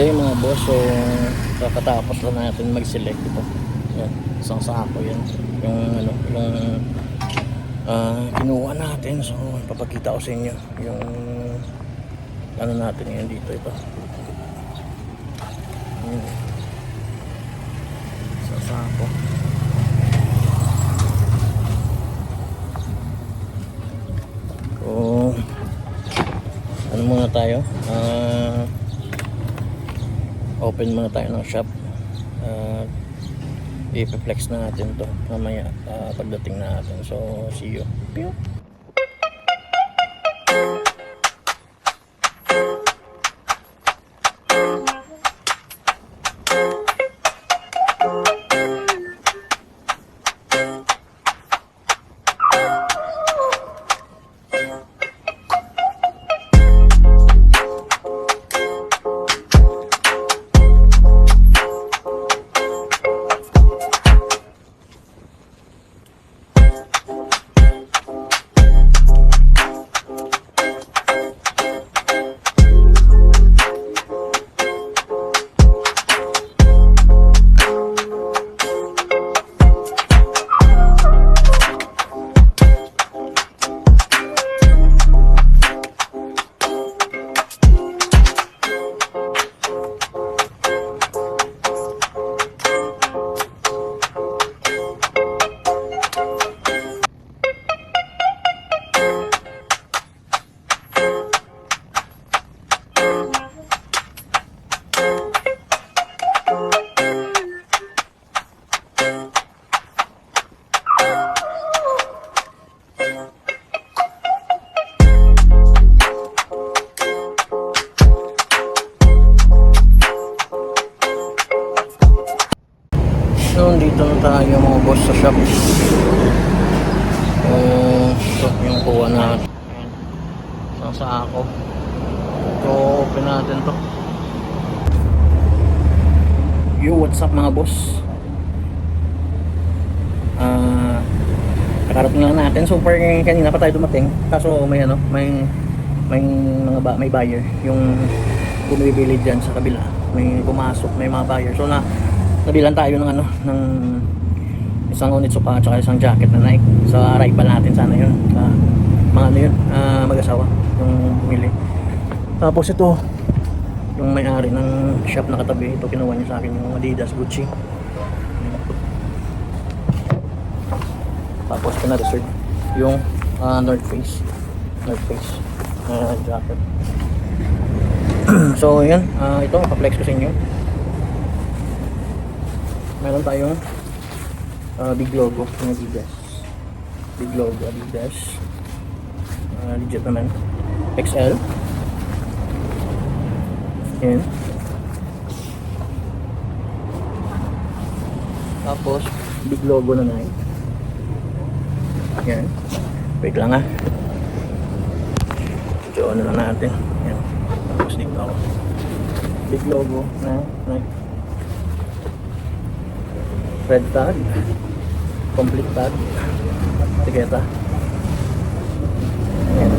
So yung mga boss, so kakatapos lang natin mag-select ito. Yan, isang sako yan. Yung ano, yung kinuha natin. So papakita ko sa inyo yung ano natin ngayon dito ito. Isang sako. So ano muna tayo? Open muna tayo ng shop. I-flex na natin to mamaya pagdating natin. So see you. So, dito na tayo mga boss sa shop. So, yung kuha natin. Isang sako. So, open natin to. Yo, what's up mga boss? Nakarating lang natin. So, kanina pa tayo dumating. Kaso may ano, may may buyer. Yung bumibili dyan sa kabila. May pumasok, may mga buyer. So, nabilan tayo ng ano, ng isang Onitsuka at saka isang jacket na Nike. Sa rival natin sana yun. Mga ano yun, mag-asawa yung bumili. Tapos ito, yung may-ari ng shop na katabi, ito kinuha niya sa akin yung Adidas, Gucci. Tapos pina-reserve yung North Face jacket. So yun, ito pa-flex ko sa inyo. Meron tayong big logo ng Adidas. Big logo Adidas. Legit naman. XL. Yan. Tapos big logo na Nike. Yan. Wait lang ha. So ano na natin. Yan. Tapos dito ako. Big logo na Nike. Red tag, complete tag, tiketa. Ayan.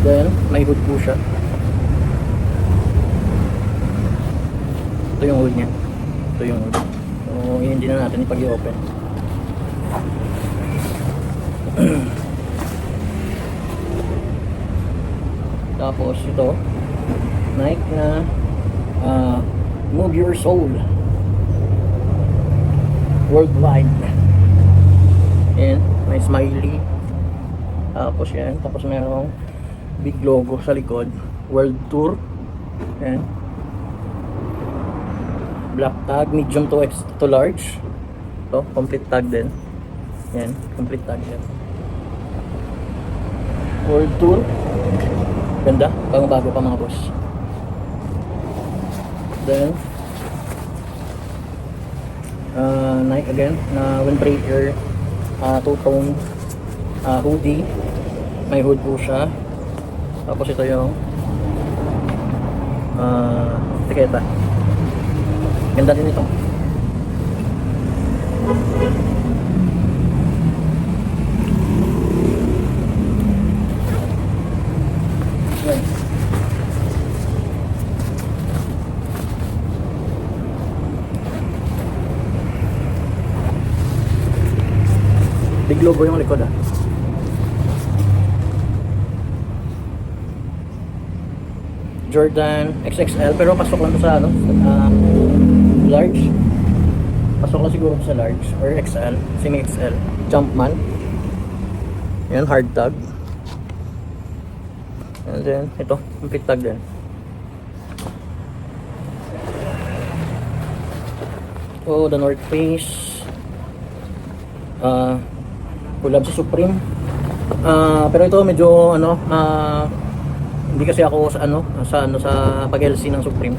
Then may hood po siya. Ito yung hood niya. Ito yung hood. So hindi na natin ipag-i-open. Tapos ito Nike na Move Your Soul worldwide. Ayan, may smiley. Tapos yan, tapos merong big logo sa likod, World Tour. Ayan, black tag, medium to large. Ito, complete tag din. Ayan, complete tag yan. World Tour. Ganda, pang bago pa mga boss. Then Nike again na windbreaker, two-tone hoodie. May hood po siya. Tapos ito yung tiketa. Ganda din ito. big logo yung likod ah. Jordan XXL, pero pasok lang to sa ano, large. Pasok lang siguro sa large or XL, semi XL. Jumpman. Yan, hard tag. And then ito, complete tag din. Oh, the North Face. Collab sa Supreme. Pero ito medyo ano, hindi kasi ako sa sa pag-LC ng Supreme.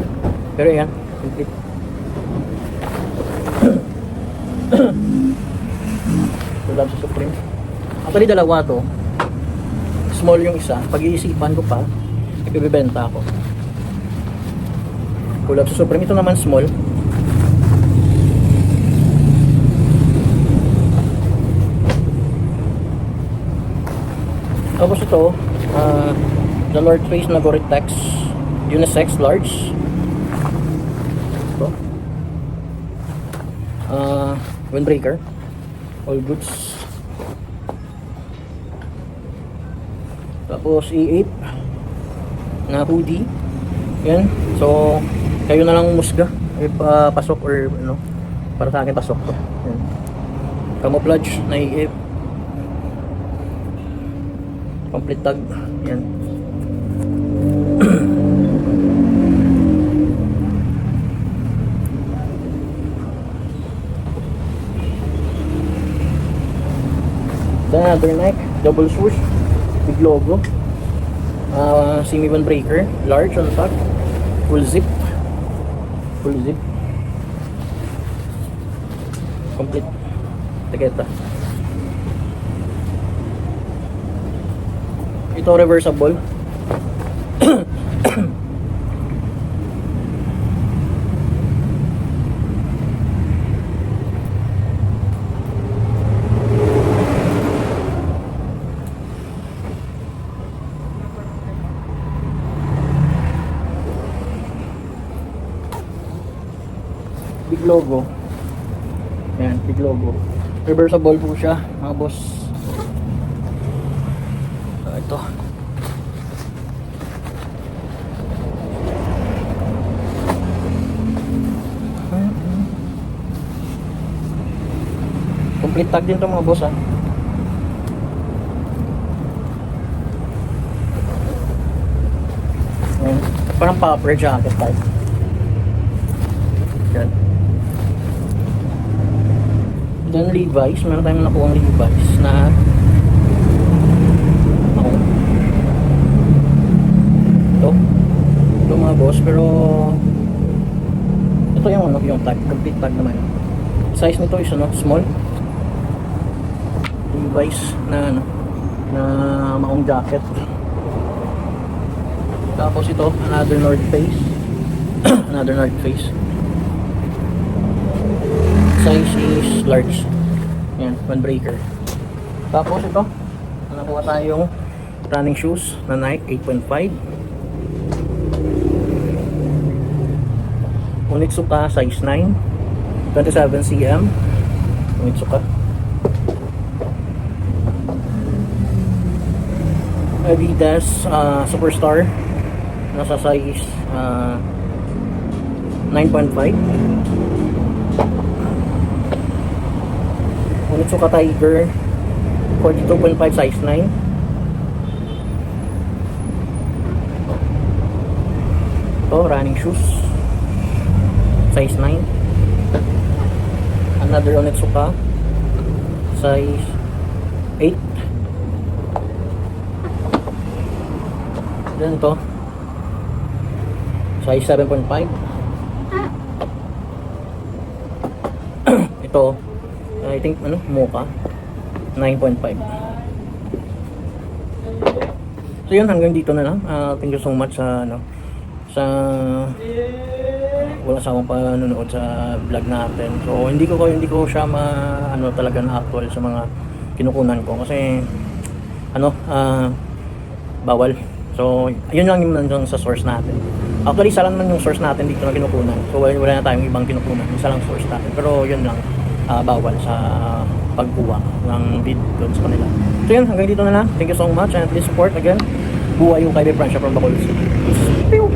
Pero yan, complete. Collab sa Supreme. Actually dalawa to. Small yung isa. Pag-iisipan ko pa, ipibebenta ako. Collab sa Supreme. Ito naman small. Tapos ito, the North Face na Gore-Tex unisex large. Ito. Windbreaker. All goods. Tapos E8 na hoodie. Yan. So, kayo na lang musga if pasok or ano, para sa akin pasok to. Yan. Camouflage na E8. Complete tag. Yan. Then another neck, double swoosh, big logo. Semi windbreaker, large on top, full zip. Full zip. Complete. Taketa. Ito reversible. Big logo. Ayan, big logo. Reversible po siya, mga boss. Ito. Complete tag din to mga boss ah. Ayan. Parang popper jacket type. Yan. Then Levi's, meron tayong nakuha ng Levi's na ito mga boss, pero ito yung ano, yung tag, complete tag naman. Size nito is ano, small. Levi's na ano, na maong jacket. Tapos ito, another North Face. Another North Face. Size is large. Yan, windbreaker. Tapos ito, nakuha tayong running shoes na Nike 8.5. Onitsuka size 9, 27 cm. Onitsuka. Adidas Superstar, nasa size 9.5. Onitsuka Tiger 42.5 size 9. Ito, running shoes size 9. Another Onitsuka size 8. Then ito size 7.5. Ito I think ano, Mocha 9.5. So yun, hanggang dito na lang. Thank you so much sa ano, sa wala sa akong panonood sa vlog natin. So hindi ko siya ano talaga na actual sa mga kinukunan ko kasi ano bawal. So yun lang yung nandun sa source natin. Actually isa lang naman yung source natin dito na kinukunan. So wala na tayong ibang kinukunan. Isa lang source natin. Pero yun lang bawal sa pagkuha ng bid doon sa kanila. So yun, hanggang dito na lang. Thank you so much and please support again. Buhay yung kay Francia from Bacolod City. Pew!